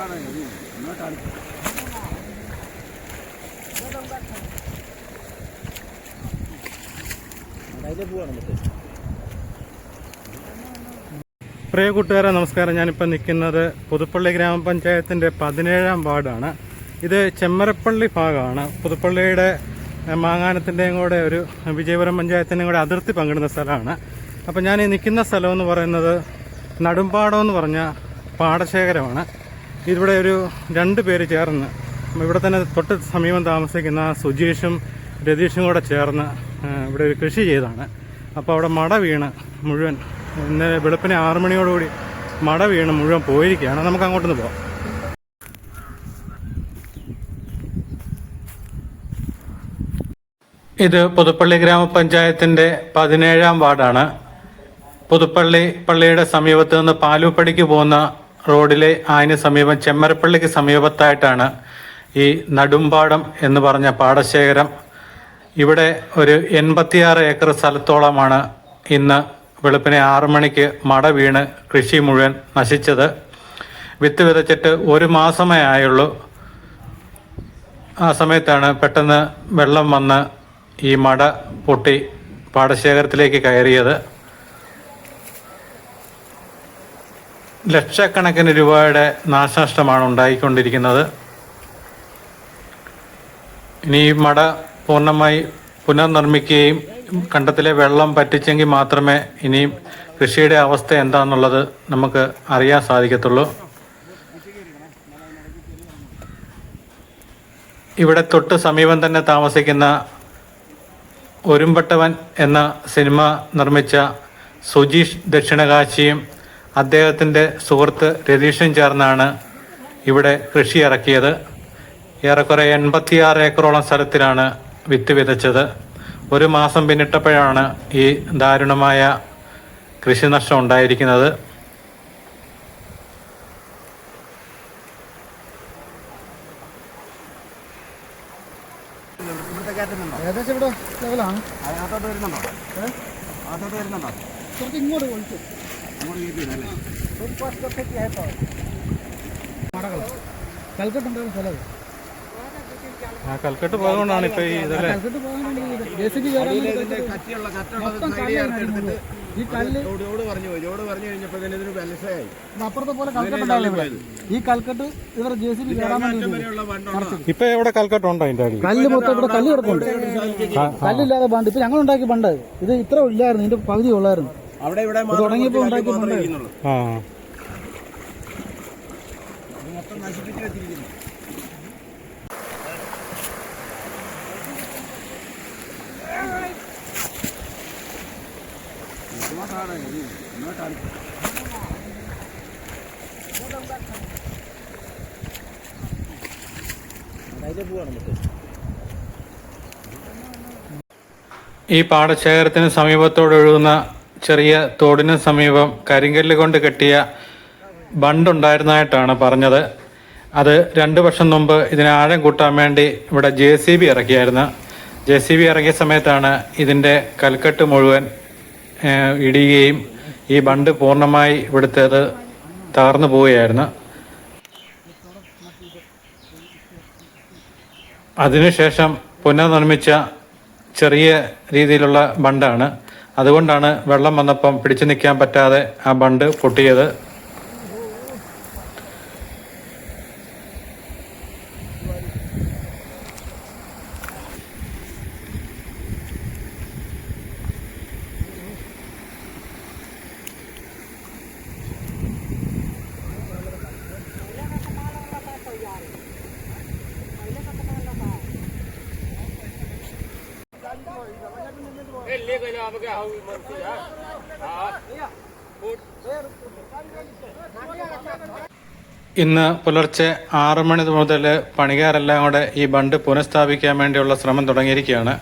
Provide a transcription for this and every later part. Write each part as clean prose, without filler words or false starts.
പ്രിയ കൂട്ടുകാരെ നമസ്കാരം. ഞാനിപ്പോൾ നിൽക്കുന്നത് പുതുപ്പള്ളി ഗ്രാമപഞ്ചായത്തിൻ്റെ 17-ാം വാർഡാണ്. ഇത് ചെമ്മരപ്പള്ളി ഭാഗമാണ്. പുതുപ്പള്ളിയുടെ മാങ്ങാനത്തിൻ്റെയും കൂടെ ഒരു വിജയപുരം പഞ്ചായത്തിൻ്റെയും കൂടെ അതിർത്തി പങ്കിടുന്ന സ്ഥലമാണ്. അപ്പോൾ ഞാൻ ഈ നിൽക്കുന്ന സ്ഥലം എന്ന് പറയുന്നത് നടുമ്പാടം എന്ന് പറഞ്ഞ പാടശേഖരമാണ്. ഇവിടെ ഒരു 2 പേര് ചേർന്ന് ഇവിടെ തന്നെ തൊട്ട് സമീപം താമസിക്കുന്ന സുജീഷും രതീഷും കൂടെ ചേർന്ന് ഇവിടെ ഒരു കൃഷി ചെയ്താണ്. അപ്പോൾ അവിടെ മട വീണ് മുഴുവൻ ഇന്നലെ വെളുപ്പിനെ 6 മണിയോടുകൂടി മട വീണ് മുഴുവൻ പോയിരിക്കുകയാണ്. നമുക്ക് അങ്ങോട്ടൊന്ന് പോകാം. ഇത് പുതുപ്പള്ളി ഗ്രാമപഞ്ചായത്തിൻ്റെ 17-ാം വാർഡാണ്. പുതുപ്പള്ളി പള്ളിയുടെ സമീപത്ത് നിന്ന് പാലൂപ്പടിക്ക് പോകുന്ന റോഡിലെ അതിന് സമീപം ചെമ്മരപ്പള്ളിക്ക് സമീപത്തായിട്ടാണ് ഈ നടുമ്പാടം എന്ന് പറഞ്ഞ പാടശേഖരം. ഇവിടെ ഒരു 86 ഏക്കർ സ്ഥലത്തോളമാണ് ഇന്ന് വെളുപ്പിനെ 6 മണിക്ക് മട വീണ് കൃഷി മുഴുവൻ നശിച്ചത്. വിത്ത് വിതച്ചിട്ട് 1 മാസമേ ആയുള്ളൂ. ആ സമയത്താണ് പെട്ടെന്ന് വെള്ളം വന്ന് ഈ മട പൊട്ടി പാടശേഖരത്തിലേക്ക് കയറിയത്. ലക്ഷക്കണക്കിന് രൂപയുടെ നാശനഷ്ടമാണ് ഉണ്ടായിക്കൊണ്ടിരിക്കുന്നത്. ഇനി ഈ മട പൂർണ്ണമായി പുനർനിർമ്മിക്കുകയും കണ്ടത്തിലെ വെള്ളം പറ്റിച്ചെങ്കിൽ മാത്രമേ ഇനിയും കൃഷിയുടെ അവസ്ഥ എന്താണെന്നുള്ളത് നമുക്ക് അറിയാൻ സാധിക്കത്തുള്ളൂ. ഇവിടെ തൊട്ട് സമീപം തന്നെ താമസിക്കുന്ന ഒരുമ്പട്ടവൻ എന്ന സിനിമ നിർമ്മിച്ച സുജീഷ് ദക്ഷിണകാശിയും അദ്ദേഹത്തിൻ്റെ സുഹൃത്ത് രതീഷും ചേർന്നാണ് ഇവിടെ കൃഷി ഇറക്കിയത്. ഏറെക്കുറെ 86 ഏക്കറോളം സ്ഥലത്തിലാണ് വിത്ത് വിതച്ചത്. 1 മാസം പിന്നിട്ടപ്പോഴാണ് ഈ ദാരുണമായ കൃഷിനഷ്ടം ഉണ്ടായിരിക്കുന്നത്. ഏകദേശം ഇവിടെ ലെവലാണ്. ഇങ്ങോട്ട് വിളിച്ചു കൽക്കട്ടുണ്ടായിരുന്നു സ്ഥലം. കൽക്കട്ട് പോയതുകൊണ്ടാണ് ഇപ്പൊ ഈ ഇതല്ലേ ഈ കല്ല് അപ്പുറത്തെ പോലെ കൽക്കട്ടുണ്ടാവില്ല. ഈ കൽക്കട്ട് ഇവർ JCB കയറാൻ വേണ്ടി ഇപ്പൊ എവിടെ കൽക്കട്ടുണ്ടോ? അതിന്റെ കല്ല് മൊത്തം ഇവിടെ കല്ല് കിടപ്പുണ്ട്. കല്ലില്ലാതെ ബണ്ട് ഇപ്പൊ ഞങ്ങൾ ഉണ്ടാക്കി ബണ്ട് ഇത് ഇത്ര ഇല്ലായിരുന്നു. ഇതിന്റെ പകുതി ഉള്ളായിരുന്നു തുടങ്ങിയപ്പോ ഉണ്ടാക്കിയ ബണ്ട്. ഈ പാടശേഖരത്തിന് സമീപത്തോടൊഴുകുന്ന ചെറിയ തോടിന് സമീപം കരിങ്കല്ല് കൊണ്ട് കെട്ടിയ ബണ്ടുണ്ടായിരുന്നതായിട്ടാണ് പറഞ്ഞത്. അത് 2 വർഷം മുമ്പ് ഇതിന് ആഴം കൂട്ടാൻ വേണ്ടി ഇവിടെ JCB ഇറക്കിയായിരുന്നു. JCB ഇറക്കിയ സമയത്താണ് ഇതിൻ്റെ കൽക്കെട്ട് മുഴുവൻ ഇടിയുകയും ഈ ബണ്ട് പൂർണ്ണമായി ഇവിടുത്തേത് തകർന്നു പോവുകയായിരുന്നു. അതിനുശേഷം പുനർനിർമ്മിച്ച ചെറിയ രീതിയിലുള്ള ബണ്ടാണ്. അതുകൊണ്ടാണ് വെള്ളം വന്നപ്പം പിടിച്ചു നിൽക്കാൻ പറ്റാതെ ആ ബണ്ട് പൊട്ടിയത്. ഇന്ന് പുലർച്ചെ 6 മണി മുതൽ പണിക്കാരെല്ലാം കൂടെ ഈ ബണ്ട് പുനഃസ്ഥാപിക്കാൻ വേണ്ടിയുള്ള ശ്രമം തുടങ്ങിയിരിക്കുകയാണ്.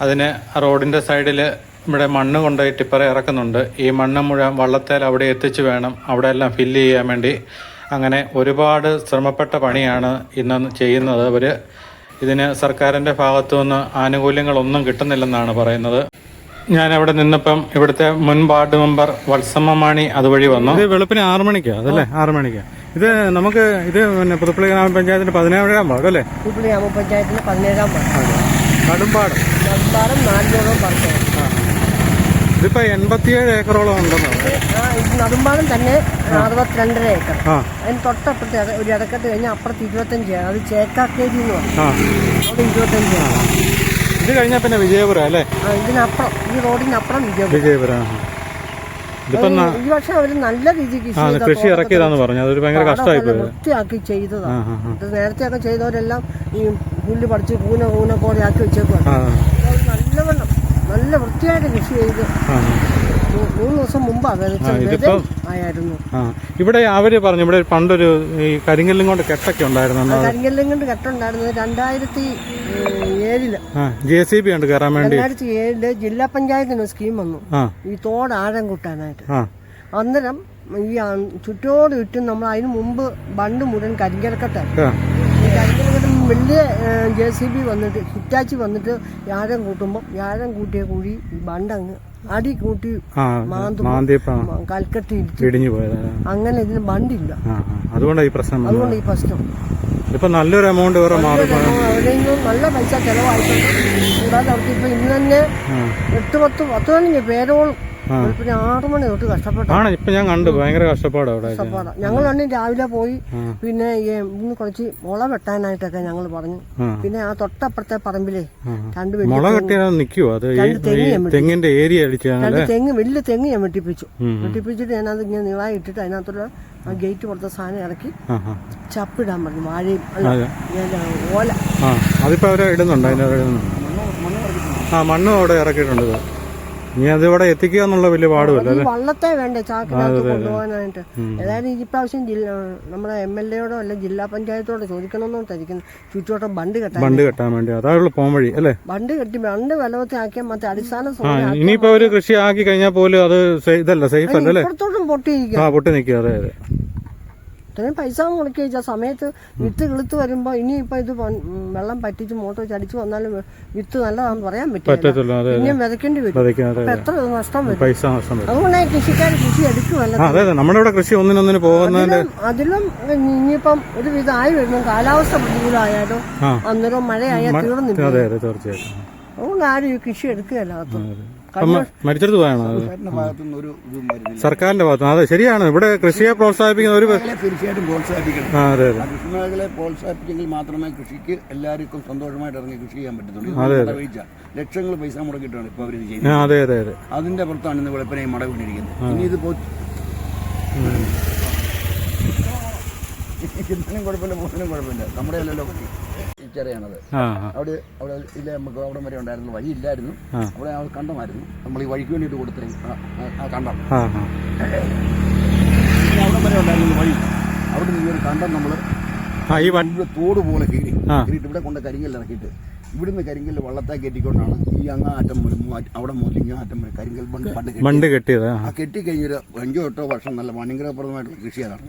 അതിന് റോഡിൻ്റെ സൈഡിൽ ഇവിടെ മണ്ണ് കൊണ്ടുപോയി ടിപ്പറെ ഇറക്കുന്നുണ്ട്. ഈ മണ്ണ് മുഴുവൻ വള്ളത്തേൽ അവിടെ എത്തിച്ച് വേണം അവിടെ എല്ലാം ഫില്ല് ചെയ്യാൻ വേണ്ടി. അങ്ങനെ ഒരുപാട് ശ്രമപ്പെട്ട പണിയാണ് ഇന്ന് ചെയ്യുന്നത് അവർ. ഇതിന് സർക്കാരിൻ്റെ ഭാഗത്തുനിന്ന് ആനുകൂല്യങ്ങളൊന്നും കിട്ടുന്നില്ലെന്നാണ് പറയുന്നത്. ഞാൻ അവിടെ നിന്നപ്പം ഇവിടുത്തെ മുൻ വാർഡ് മെമ്പർ വത്സമ്മ മാണി അതുവഴി വന്നു. വെളുപ്പിന് 6 മണിക്കാ അതല്ലേ? 6 മണിക്കാ ഇത് നമുക്ക് ഇത് പിന്നെ പുതുപ്പള്ളി ഗ്രാമപഞ്ചായത്തിന്റെ 17ാം വാർഡ് അല്ലേ? പുതുപ്പള്ളി ഗ്രാമപഞ്ചായത്തിന്റെ 17ാം വാർഡ്. കടുംപാടം. കടുംപാടം 4 പറമ്പ്. ഇതിപ്പോ 87 ഏക്കറോളം ഉണ്ടെന്ന്. ഇത് നടുമ്പാടം തന്നെ 62.5 ഏക്കർ. അതിന് തൊട്ടപ്പുറത്ത് ഒരു ഇടക്കെട്ട് കഴിഞ്ഞാൽ അപ്പുറത്ത് 25. അത് ചേക്കാക്കേരി എന്ന് പറഞ്ഞു. അവിടെ 25. ഇത് കഴിഞ്ഞാൽ പിന്നെ വിജയപുരം അല്ലേ? ഇതിനപ്പുറം ഈ റോഡിനപ്പുറം വിജയപുരം. ഈ വർഷം അവര് നല്ല രീതിക്ക് കൃഷി ഇറക്കിയതാന്ന് പറഞ്ഞു. അതൊരു ഭയങ്കര കഷ്ടമായി പോയി. വൃത്തിയാക്കി ചെയ്തതാണ്. നേരത്തെ ഒക്കെ ചെയ്തവരെല്ലാം ഈ പുല്ല് പറിച്ച് കൂന പോലെ ആക്കി വെച്ചേക്കുവാണ്. നല്ലവണ്ണം നല്ല വൃത്തിയായിട്ട് കൃഷി ചെയ്ത് 3 ദിവസം മുമ്പാണ് ആയിരുന്നു. ഇവിടെ അവര് പറഞ്ഞു ഇവിടെ പണ്ടൊരു ഈ കരിങ്കല്ലും കൊണ്ട് കെട്ടൊക്കെ ഉണ്ടായിരുന്നു. കരിങ്കല്ലും കൊണ്ട് കെട്ടുണ്ടായിരുന്നത് 2007 JCB ഉണ്ട് കയറാൻ വേണ്ടി. 2007 ജില്ലാ പഞ്ചായത്തിന് സ്കീം വന്നു ഈ തോട് ആഴം കൂട്ടാനായിട്ട്. അന്നേരം ഈ ചുറ്റോട് ചുറ്റും നമ്മൾ അതിന് മുമ്പ് ബണ്ട് മുഴുവൻ കരിങ്കലക്കെട്ടായിരുന്നു. ഈ കരിങ്കലക്കെട്ട് വലിയ JCB വന്നിട്ട് ഹിറ്റാച്ചി വന്നിട്ട് ആഴം കൂട്ടുമ്പോൾ ആഴം കൂട്ടിയ കുഴി ഈ ബണ്ടങ്ങ് അടി കൂട്ടി കൽക്കട്ടി ഇടിഞ്ഞു പോയത്. അങ്ങനെ ഇതിന് ബണ്ടില്ല. അതുകൊണ്ട് ഈ പ്രശ്നം ഇപ്പൊ നല്ലൊരു എമൗണ്ട് അവിടെയും നല്ല പൈസ ചെലവായിട്ടുണ്ട്. കൂടാതെ അവർക്ക് ഇപ്പൊ ഇന്ന് തന്നെ 8-10 പേരോളം 6 മണി തൊട്ട് കഷ്ടപ്പെട്ടാണ്. ഇപ്പൊ ഞാൻ കണ്ടു ഭയങ്കര കഷ്ടപ്പാടാണ്. ഞങ്ങൾ തന്നെ രാവിലെ പോയി പിന്നെ ഇന്ന് കുറച്ച് മുള വെട്ടാനായിട്ടൊക്കെ ഞങ്ങൾ പറഞ്ഞു. പിന്നെ ആ തൊട്ടപ്പുറത്തെ പറമ്പിലെ 2 തെങ്ങിന്റെ ഏരിയ 2 തെങ്ങ് വലിയ തെങ്ങ് ഞാൻ വെട്ടിപ്പിച്ചിട്ട് ഞാനത് ഇങ്ങനെ നീളായി ഇട്ടിട്ട് അതിനകത്തുള്ള ആ ഗേറ്റ് പുറത്തെ സാധനം ഇറക്കി ചപ്പിടാൻ പറഞ്ഞു. വാഴയും ഓല അതിപ്പോ അവരെ ഇടുന്നുണ്ട്. മണ്ണും അവിടെ ഇറക്കിയിട്ടുണ്ട്. ഇനി അതിവിടെ എത്തിക്കുക എന്നുള്ള വലിയ പാടുമല്ല. വള്ളത്തെ വേണ്ടേ ചാക്കിനകത്ത് കൊണ്ടുപോകാനായിട്ട്. ഏതായാലും ഈ പ്രാവശ്യം നമ്മുടെ MLA-യോടോ അല്ലെ ജില്ലാ പഞ്ചായത്തോടോ ചോദിക്കണമെന്നോട്ടായിരിക്കുന്നു ചുറ്റോട്ടം ബണ്ട് കെട്ടാൻ വേണ്ടി. അതാണല്ലോ പോകാൻ വഴി അല്ലേ? ബണ്ട് കെട്ടി ബണ്ട് വെള്ളത്തെ ആക്കിയാൽ മറ്റേ അടിസ്ഥാന ഇനിയിപ്പോ അവര് കൃഷി ആക്കി കഴിഞ്ഞാൽ പോലും അത് ഇതല്ല, സേഫ് അല്ലേ? ഇപ്പുറത്തോട്ടും പൊട്ടി നിൽക്കുക. അതെ അതെ. ഇത്രയും പൈസ മുടക്കി വെച്ചാൽ സമയത്ത് വിത്ത് കിളുത്ത് വരുമ്പോൾ ഇനിയിപ്പോൾ ഇത് വെള്ളം പറ്റിച്ച് മോട്ടോർ ചടിച്ച് വന്നാലും വിത്ത് നല്ലതാണെന്ന് പറയാൻ പറ്റില്ല. ഇനിയും വിതയ്ക്കേണ്ടി വരും. എത്ര നഷ്ടം വരും. അതുകൊണ്ടാണ് കൃഷിക്കാർ കൃഷി എടുക്കുമല്ലോ. നമ്മുടെ ഇവിടെ കൃഷി ഒന്നിനൊന്നിന് പോകുന്നതിന്റെ അതിലും ഇനിയിപ്പം ഒരു വിധമായി വരുന്നു. കാലാവസ്ഥ പ്രതികൂലമായാലോ അന്നേരം മഴയായാൽ തീർന്നില്ല. അതുകൊണ്ട് ആരും ഈ കൃഷി എടുക്കുകയല്ല. മരിച്ചെടുത്ത് പോയാണോ സർക്കാരിന്റെ ഭാഗത്ത്? അതെ ശരിയാണ്. ഇവിടെ കൃഷിയെ പ്രോത്സാഹിപ്പിക്കുന്ന ഒരു തീർച്ചയായിട്ടും പ്രോത്സാഹിപ്പിക്കണം. കൃഷി മേഖലയെ പ്രോത്സാഹിപ്പിച്ചെങ്കിൽ മാത്രമേ കൃഷിക്ക് എല്ലാവർക്കും സന്തോഷമായിട്ട് ഇറങ്ങി കൃഷി ചെയ്യാൻ പറ്റത്തുള്ളൂ. ലക്ഷങ്ങൾ പൈസ മുടക്കിയിട്ടാണ് ഇപ്പൊ അവർ ചെയ്യുന്നത്. അതിന്റെ പുറത്താണ് ഇന്ന് വെളുപ്പിനെയും മട വീണിരിക്കുന്നത്. ഇനി ഇത് കിട്ടാനും കുഴപ്പമില്ല, പോകാനും കുഴപ്പമില്ല. നമ്മുടെ അല്ലല്ലോ ചെറിയാണത്. അവിടെ ഇല്ല, നമുക്ക് അവിടെ വരെ ഉണ്ടായിരുന്നു, വഴി ഇല്ലായിരുന്നു. അവിടെ കണ്ടമായിരുന്നു. നമ്മൾ ഈ വഴിക്ക് വേണ്ടിയിട്ട് കൊടുത്തേ ആ കണ്ടം. അവിടെ വരെ ഉണ്ടായിരുന്നു വഴി. അവിടെ നിന്ന് ഈ ഒരു കണ്ടം നമ്മൾ തോട് പോലെ കീറിയിട്ട് ഇവിടെ കൊണ്ട് കരിങ്കല്ല് ഇറക്കിയിട്ട് ഇവിടുന്ന് കരിങ്കല്ല് വള്ളത്താ കെട്ടിക്കൊണ്ടാണ് ഈ അങ്ങാറ്റം മുതൽ അവിടെ മുതൽ ഇങ്ങാറ്റം വരെ കരിങ്കൽ ബണ്ട് കെട്ടിയത്. ആ കെട്ടിക്കഴിഞ്ഞൊരു 5-8 വർഷം നല്ല ഭയങ്കരപ്രദമായിട്ട് കൃഷി ചെയ്താണ്.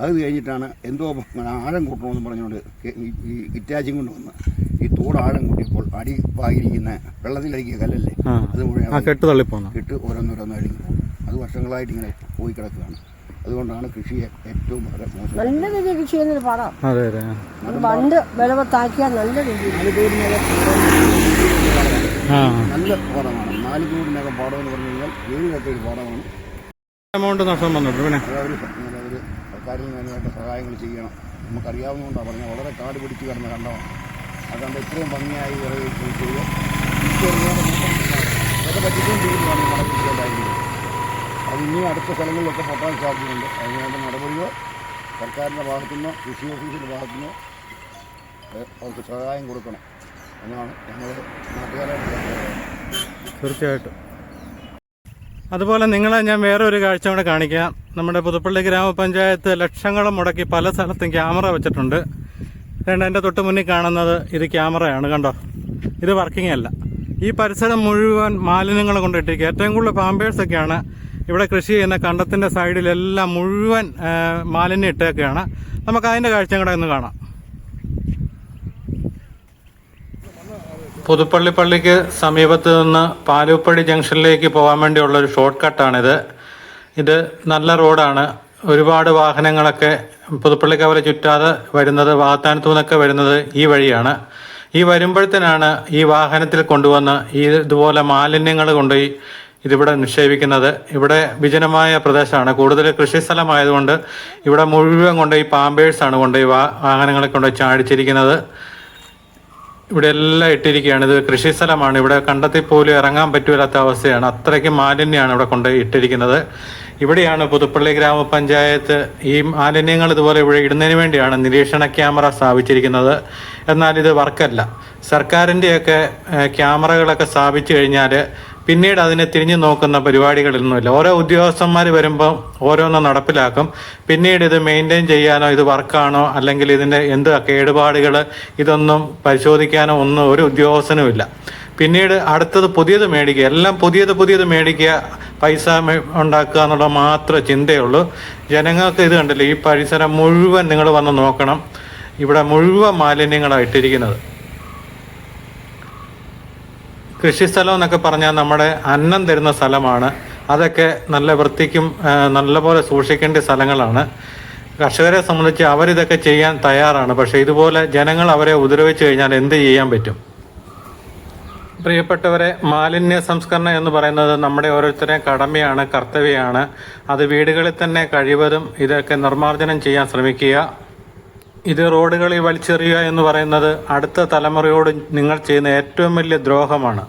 അത് കഴിഞ്ഞിട്ടാണ് എന്തോ ആഴം കൂട്ടണമെന്ന് പറഞ്ഞുകൊണ്ട് ഈ ഇറ്റാച്ചും കൊണ്ട് വന്ന് ഈ തോട് ആഴം കൂട്ടിയപ്പോൾ അടി പായിരിക്കുന്ന വെള്ളത്തിലടിക്കുക കല്ലല്ലേ അത് മുഴുവൻ കെട്ട് ഓരോന്നോരോന്ന് അടിക്കും. അത് വർഷങ്ങളായിട്ട് ഇങ്ങനെ പോയി കിടക്കുകയാണ്. അതുകൊണ്ടാണ് കൃഷിയെ ഏറ്റവും വളരെ മോശം. നല്ല രീതിയിൽ കൃഷി ചെയ്യുന്നൊരു പാടാം. ബണ്ട് ബലവത്താക്കിയാൽ നല്ല രീതിയിൽ നല്ല പാടമാണ്. 4 കോടിനകം പാടം എന്ന് പറഞ്ഞു കഴിഞ്ഞാൽ 7 ഏക്കർ പാടമാണ്. എമൗണ്ട് നഷ്ടം വന്നിട്ടുണ്ട്. പിന്നെ ഒരു സർക്കാരിൽ നിന്ന് അതിനായിട്ട് സഹായങ്ങൾ ചെയ്യണം. നമുക്കറിയാവുന്നതുകൊണ്ടാണ് പറഞ്ഞാൽ വളരെ കാട് പിടിച്ച് കിടന്ന കണ്ടമാണ്. അതുകൊണ്ട് ഇത്രയും ഭംഗിയായി ചെയ്യുക അതൊക്കെ പറ്റിക്കൊണ്ടിരിക്കുന്നതാണ് മഴ കൃഷിയുണ്ടായിരിക്കുന്നത്. അത് ഇനിയും അടുത്ത സ്ഥലങ്ങളിലൊക്കെ പൊട്ടാൻ സാധ്യതയുണ്ട്. അതിനുവേണ്ട നടപടിയോ സർക്കാരിൻ്റെ ഭാഗത്തുനിന്നോ കൃഷി ഓഫീസിൻ്റെ ഭാഗത്തുനിന്നോ അവർക്ക് സഹായം കൊടുക്കണം എന്നാണ് ഞങ്ങൾ നാട്ടുകാരായിട്ട്. തീർച്ചയായിട്ടും. അതുപോലെ നിങ്ങളെ ഞാൻ വേറെ ഒരു കാഴ്ച കൂടെ കാണിക്കാം. നമ്മുടെ പുതുപ്പള്ളി ഗ്രാമപഞ്ചായത്ത് ലക്ഷങ്ങളും മുടക്കി പല സ്ഥലത്തും ക്യാമറ വെച്ചിട്ടുണ്ട്. എൻ്റെ തൊട്ട് മുന്നിൽ കാണുന്നത് ഇത് ക്യാമറയാണ്. കണ്ടോ, ഇത് വർക്കിംഗ് അല്ല. ഈ പരിസരം മുഴുവൻ മാലിന്യങ്ങൾ കൊണ്ടിട്ടിരിക്കുക. ഏറ്റവും കൂടുതൽ പാമ്പേഴ്സൊക്കെയാണ് ഇവിടെ കൃഷി ചെയ്യുന്ന കണ്ടത്തിൻ്റെ സൈഡിലെല്ലാം മുഴുവൻ മാലിന്യം ഇട്ടേക്കുകയാണ്. നമുക്ക് അതിൻ്റെ കാഴ്ച കൂടെ ഒന്ന് കാണാം. പുതുപ്പള്ളി പള്ളിക്ക് സമീപത്ത് നിന്ന് പാലൂപ്പടി ജംഗ്ഷനിലേക്ക് പോകാൻ വേണ്ടിയുള്ളൊരു ഷോർട്ട് കട്ടാണിത്. ഇത് നല്ല റോഡാണ്. ഒരുപാട് വാഹനങ്ങളൊക്കെ പുതുപ്പള്ളിക്കവല ചുറ്റാതെ വരുന്നത്, വാകത്താനത്തു നിന്നൊക്കെ വരുന്നത് ഈ വഴിയാണ്. ഈ വരുമ്പോഴത്തേനാണ് ഈ വാഹനത്തിൽ കൊണ്ടുവന്ന് ഇതുപോലെ മാലിന്യങ്ങൾ കൊണ്ടുപോയി ഇതിവിടെ നിക്ഷേപിക്കുന്നത്. ഇവിടെ വിജനമായ പ്രദേശമാണ്, കൂടുതൽ കൃഷി സ്ഥലമായതുകൊണ്ട് ഇവിടെ മുഴുവൻ കൊണ്ടുപോയി പാമ്പേഴ്സാണ് കൊണ്ടുപോയി വാഹനങ്ങളെ കൊണ്ടുപോയി ചാടിച്ചിരിക്കുന്നത്. ഇവിടെ എല്ലാം ഇട്ടിരിക്കുകയാണ്. ഇത് കൃഷി സ്ഥലമാണ്, ഇവിടെ കണ്ടത്തിൽ പോലും ഇറങ്ങാൻ പറ്റൂലാത്ത അവസ്ഥയാണ്. അത്രയ്ക്ക് മാലിന്യമാണ് ഇവിടെ കൊണ്ടുപോയി ഇട്ടിരിക്കുന്നത്. ഇവിടെയാണ് പുതുപ്പള്ളി ഗ്രാമപഞ്ചായത്ത് ഈ മാലിന്യങ്ങൾ ഇതുപോലെ ഇവിടെ ഇടുന്നതിന് വേണ്ടിയാണ് നിരീക്ഷണ ക്യാമറ സ്ഥാപിച്ചിരിക്കുന്നത്. എന്നാൽ ഇത് വർക്കല്ല. സർക്കാരിൻ്റെയൊക്കെ ക്യാമറകളൊക്കെ സ്ഥാപിച്ചു കഴിഞ്ഞാൽ പിന്നീട് അതിനെ തിരിഞ്ഞു നോക്കുന്ന പരിപാടികളൊന്നുമില്ല. ഓരോ ഉദ്യോഗസ്ഥന്മാർ വരുമ്പോൾ ഓരോന്ന് നടപ്പിലാക്കും. പിന്നീട് ഇത് മെയിൻറ്റെയിൻ ചെയ്യാനോ ഇത് വർക്കാണോ അല്ലെങ്കിൽ ഇതിൻ്റെ എന്ത് കേടുപാടുകൾ ഇതൊന്നും പരിശോധിക്കാനോ ഒന്നും ഒരു ഉദ്യോഗസ്ഥനും ഇല്ല. പിന്നീട് അടുത്തത് പുതിയത് മേടിക്കുക, എല്ലാം പുതിയത് മേടിക്കുക, പൈസ ഉണ്ടാക്കുക എന്നുള്ള മാത്രമേ ചിന്തയുള്ളൂ. ജനങ്ങൾക്ക് ഇത് കണ്ടില്ല, ഈ പരിസരം മുഴുവൻ നിങ്ങൾ വന്ന് നോക്കണം. ഇവിടെ മുഴുവൻ മാലിന്യങ്ങളാണ് ഇട്ടിരിക്കുന്നത്. കൃഷിസ്ഥലം എന്നൊക്കെ പറഞ്ഞാൽ നമ്മുടെ അന്നം തരുന്ന സ്ഥലമാണ്. അതൊക്കെ നല്ല വൃത്തിക്കും നല്ലപോലെ സൂക്ഷിക്കേണ്ട സ്ഥലങ്ങളാണ്. കർഷകരെ സംബന്ധിച്ച് അവരിതൊക്കെ ചെയ്യാൻ തയ്യാറാണ്. പക്ഷേ ഇതുപോലെ ജനങ്ങൾ അവരെ ഉപദ്രവിച്ചു കഴിഞ്ഞാൽ എന്ത് ചെയ്യാൻ പറ്റും? പ്രിയപ്പെട്ടവരെ, മാലിന്യ സംസ്കരണം എന്ന് പറയുന്നത് നമ്മുടെ ഓരോരുത്തരുടെയും കടമയാണ്, കർത്തവ്യമാണ്. അത് വീടുകളിൽ തന്നെ കഴിവതും ഇതൊക്കെ നിർമ്മാർജ്ജനം ചെയ്യാൻ ശ്രമിക്കുക. ഇത് റോഡുകളിൽ വലിച്ചെറിയുക എന്ന് പറയുന്നത് അടുത്ത തലമുറയോട് നിങ്ങൾ ചെയ്യുന്ന ഏറ്റവും വലിയ ദ്രോഹമാണ്.